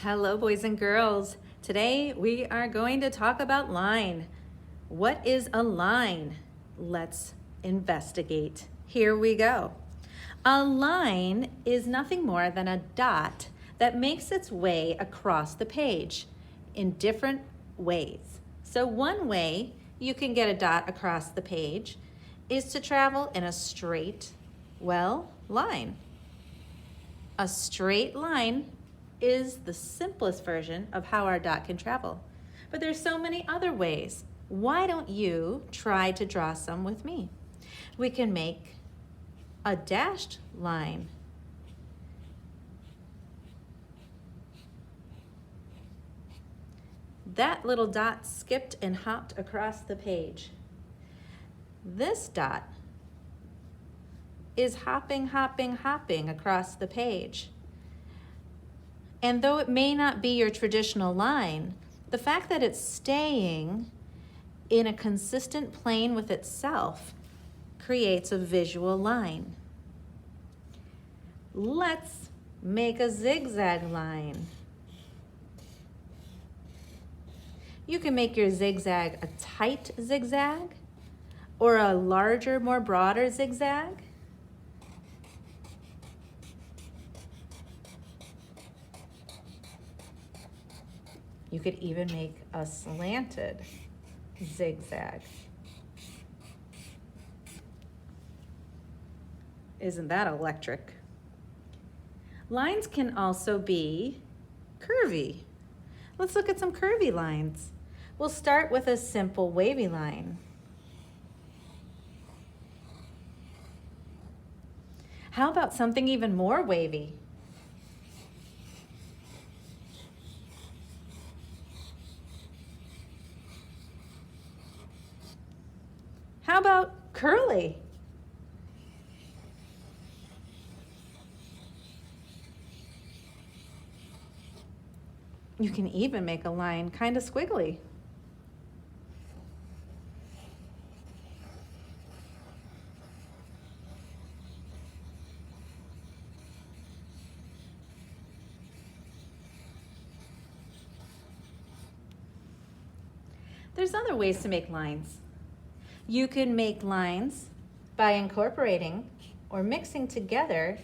Hello, boys and girls. Today we are going to talk about line. What is a line? Let's investigate. Here we go. A line is nothing more than a dot that makes its way across the page in different ways. So one way you can get a dot across the page is to travel in a straight, line. A straight line is the simplest version of how our dot can travel. But there's so many other ways. Why don't you try to draw some with me? We can make a dashed line. That little dot skipped and hopped across the page. This dot is hopping across the page. And though it may not be your traditional line, the fact that it's staying in a consistent plane with itself creates a visual line. Let's make a zigzag line. You can make your zigzag a tight zigzag or a larger, more broader zigzag. You could even make a slanted zigzag. Isn't that electric? Lines can also be curvy. Let's look at some curvy lines. We'll start with a simple wavy line. How about something even more wavy? How about curly? You can even make a line kind of squiggly. There's other ways to make lines. You can make lines by incorporating or mixing together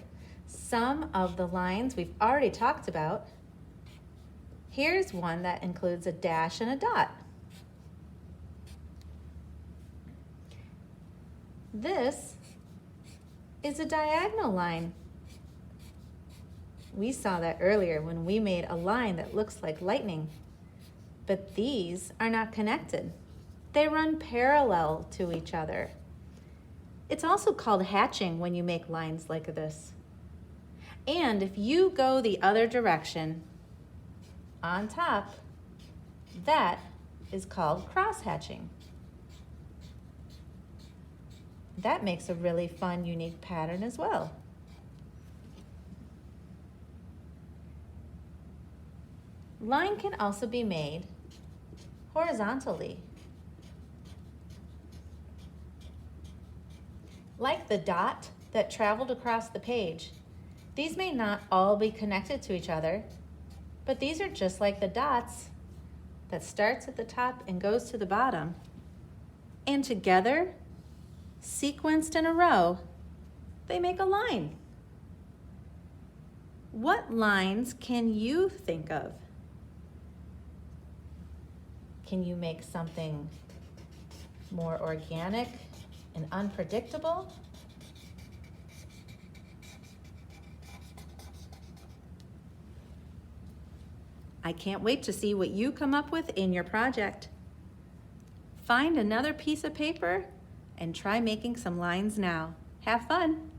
some of the lines we've already talked about. Here's one that includes a dash and a dot. This is a diagonal line. We saw that earlier when we made a line that looks like lightning, but these are not connected. They run parallel to each other. It's also called hatching when you make lines like this. And if you go the other direction on top, that is called cross-hatching. That makes a really fun, unique pattern as well. Line can also be made horizontally. Like the dot that traveled across the page, these may not all be connected to each other, but these are just like the dots that starts at the top and goes to the bottom. And together, sequenced in a row, they make a line. What lines can you think of? Can you make something more organic and unpredictable? I can't wait to see what you come up with in your project. Find another piece of paper and try making some lines now. Have fun.